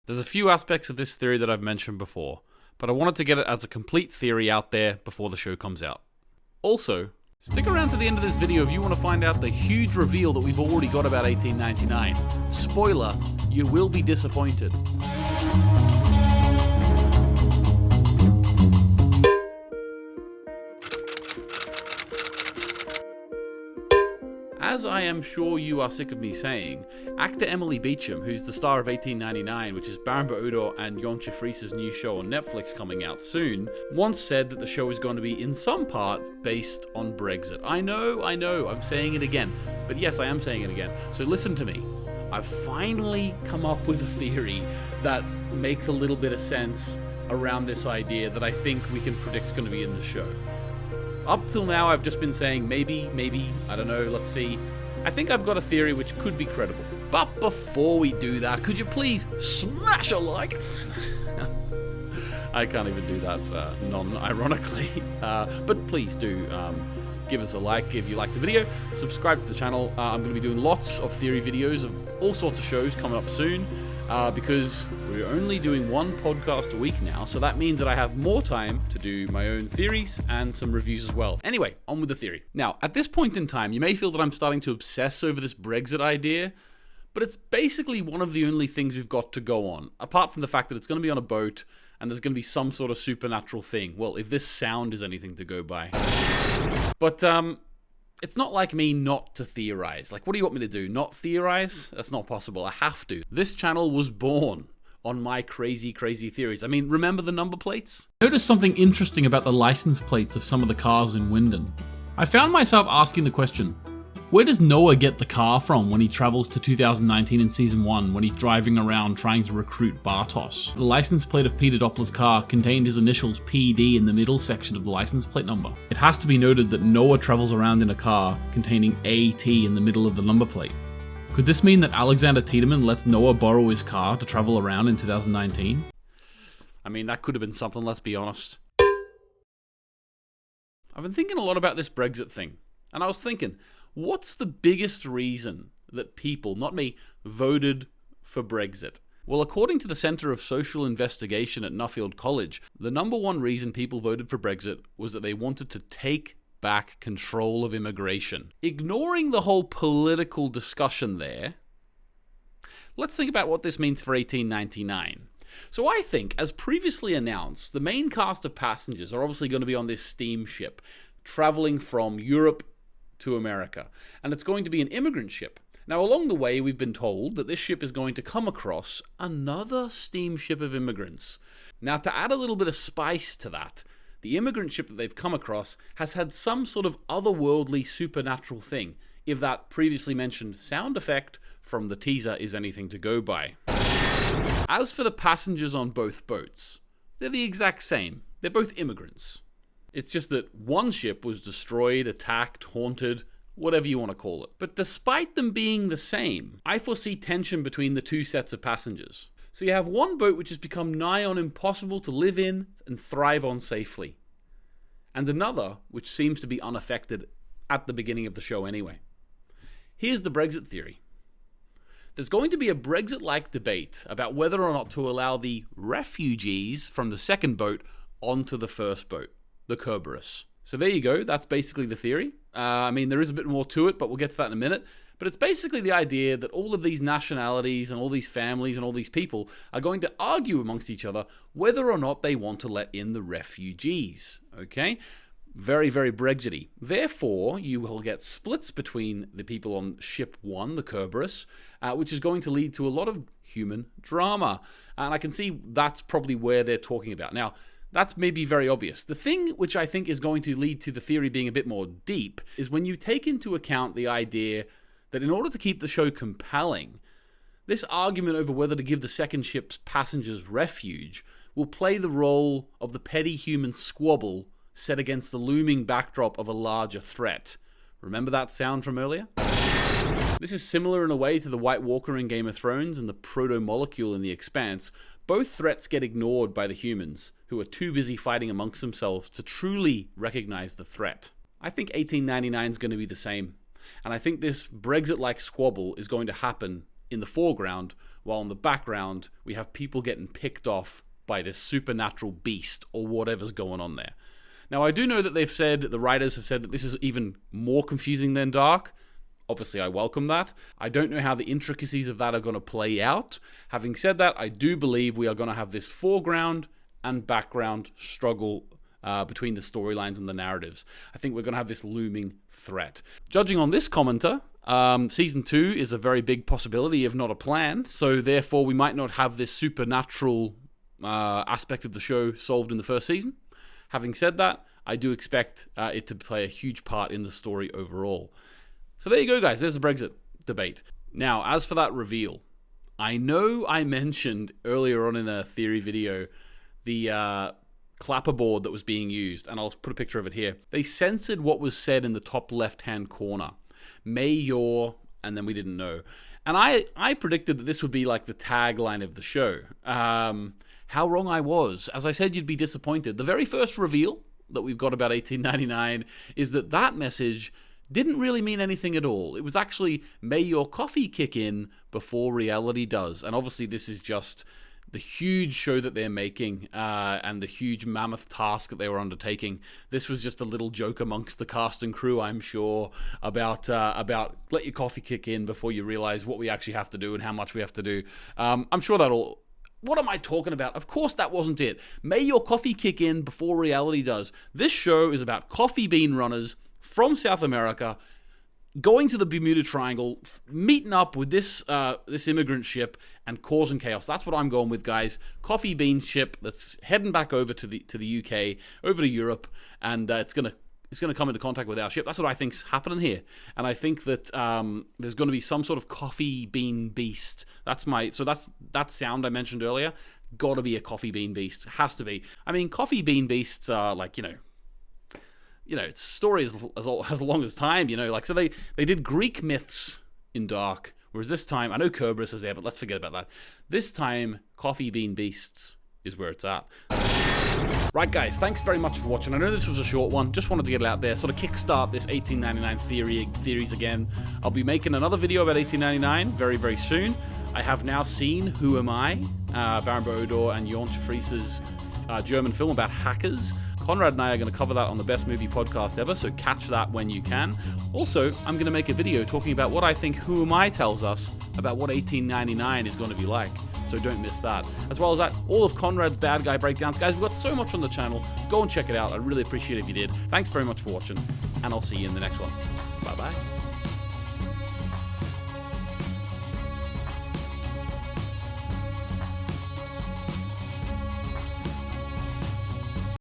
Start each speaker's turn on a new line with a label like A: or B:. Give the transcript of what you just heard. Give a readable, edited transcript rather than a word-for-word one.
A: There's a few aspects of this theory that I've mentioned before, but I wanted to get it as a complete theory out there before the show comes out. Also, stick around to the end of this video if you want to find out the huge reveal that we've already got about 1899. Spoiler, you will be disappointed. As I am sure you are sick of me saying, actor Emily Beecham, who's the star of 1899, which is Baran bo Oddo and Jontje Fries's new show on Netflix coming out soon, once said that the show is going to be in some part based on Brexit. I know, I'm saying it again, but yes, I am saying it again. So listen to me. I've finally come up with a theory that makes a little bit of sense around this idea that I think we can predict is going to be in the show. Up till now, I've just been saying maybe, I don't know, let's see. I think I've got a theory which could be credible. But before we do that, could you please smash a like? I can't even do that non-ironically. But please do give us a like if you like the video. Subscribe to the channel. I'm going to be doing lots of theory videos of all sorts of shows coming up soon. Because we're only doing one podcast a week now, so that means that I have more time to do my own theories and some reviews as well. Anyway, on with the theory. Now, at this point in time, you may feel that I'm starting to obsess over this Brexit idea, but it's basically one of the only things we've got to go on, apart from the fact that it's going to be on a boat and there's going to be some sort of supernatural thing. Well, if this sound is anything to go by. But, it's not like me not to theorize. Like, what do you want me to do? Not theorize? That's not possible. I have to. This channel was born on my crazy theories. I mean, remember the number plates?
B: I noticed something interesting about the license plates of some of the cars in Winden. I found myself asking the question, where does Noah get the car from when he travels to 2019 in Season 1 when he's driving around trying to recruit Bartos? The license plate of Peter Doppler's car contained his initials PD in the middle section of the license plate number. It has to be noted that Noah travels around in a car containing AT in the middle of the number plate. Could this mean that Alexander Tiedemann lets Noah borrow his car to travel around in 2019?
A: I mean, that could have been something, let's be honest. I've been thinking a lot about this Brexit thing, and I was thinking, what's the biggest reason that people, not me, voted for Brexit? Well, according to the Centre of Social Investigation at Nuffield College, the number one reason people voted for Brexit was that they wanted to take back control of immigration. Ignoring the whole political discussion there, let's think about what this means for 1899. So I think, as previously announced, the main cast of passengers are obviously going to be on this steamship, traveling from Europe to America, and it's going to be an immigrant ship. Now, along the way, we've been told that this ship is going to come across another steamship of immigrants. Now, to add a little bit of spice to that, the immigrant ship that they've come across has had some sort of otherworldly supernatural thing, if that previously mentioned sound effect from the teaser is anything to go by. As for the passengers on both boats, they're the exact same. They're both immigrants. It's just that one ship was destroyed, attacked, haunted, whatever you want to call it. But despite them being the same, I foresee tension between the two sets of passengers. So you have one boat which has become nigh on impossible to live in and thrive on safely, and another which seems to be unaffected at the beginning of the show anyway. Here's the Brexit theory. There's going to be a Brexit-like debate about whether or not to allow the refugees from the second boat onto the first boat, the Kerberos. So there you go, that's basically the theory. I mean, there is a bit more to it, but we'll get to that in a minute. But it's basically the idea that all of these nationalities and all these families and all these people are going to argue amongst each other whether or not they want to let in the refugees. Okay? Very Brexit-y. Therefore, you will get splits between the people on ship 1, the Kerberos, which is going to lead to a lot of human drama. And I can see that's probably where they're talking about. Now, that's maybe very obvious. The thing which I think is going to lead to the theory being a bit more deep is when you take into account the idea that in order to keep the show compelling, this argument over whether to give the second ship's passengers refuge will play the role of the petty human squabble set against the looming backdrop of a larger threat. Remember that sound from earlier? This is similar in a way to the White Walker in Game of Thrones and the proto-molecule in The Expanse. Both threats get ignored by the humans, who are too busy fighting amongst themselves to truly recognize the threat. I think 1899 is going to be the same. And I think this Brexit-like squabble is going to happen in the foreground, while in the background we have people getting picked off by this supernatural beast or whatever's going on there. Now, I do know that the writers have said that this is even more confusing than Dark. Obviously, I welcome that. I don't know how the intricacies of that are going to play out. Having said that, I do believe we are going to have this foreground and background struggle between the storylines and the narratives. I think we're going to have this looming threat. Judging on this commenter, Season 2 is a very big possibility, if not a plan, so therefore we might not have this supernatural aspect of the show solved in the first season. Having said that, I do expect it to play a huge part in the story overall. So there you go, guys. There's the Brexit debate. Now, as for that reveal, I know I mentioned earlier on in a theory video the clapperboard that was being used, and I'll put a picture of it here. They censored what was said in the top left-hand corner. May your... and then we didn't know. And I predicted that this would be like the tagline of the show. How wrong I was. As I said, you'd be disappointed. The very first reveal that we've got about 1899 is that message didn't really mean anything at all. It was actually, may your coffee kick in before reality does. And obviously this is just the huge show that they're making and the huge mammoth task that they were undertaking. This was just a little joke amongst the cast and crew, I'm sure, about let your coffee kick in before you realize what we actually have to do and how much we have to do. I'm sure that'll... What am I talking about? Of course that wasn't it. May your coffee kick in before reality does. This show is about coffee bean runners from South America going to the Bermuda Triangle, meeting up with this immigrant ship and causing chaos. That's what I'm going with, guys. Coffee bean ship that's heading back over to the UK, over to Europe, and it's gonna come into contact with our ship. That's what I think's happening here, and I think that there's going to be some sort of coffee bean beast. That sound I mentioned earlier. Got to be a coffee bean beast. Has to be. I mean, coffee bean beasts are like it's story as long as time, so they did Greek myths in Dark, whereas this time, I know Kerberos is there, but let's forget about that. This time, coffee bean beasts is where it's at. Right, guys, thanks very much for watching. I know this was a short one, just wanted to get it out there, sort of kickstart this 1899 theories again. I'll be making another video about 1899 very, very soon. I have now seen Who Am I? Baron Bodor and Jorn Fries's German film about hackers. Conrad and I are going to cover that on the Best Movie Podcast Ever, so catch that when you can. Also, I'm going to make a video talking about what I think Who Am I tells us about what 1899 is going to be like, so don't miss that. As well as that, all of Conrad's bad guy breakdowns. Guys, we've got so much on the channel. Go and check it out. I'd really appreciate it if you did. Thanks very much for watching, and I'll see you in the next one. Bye-bye.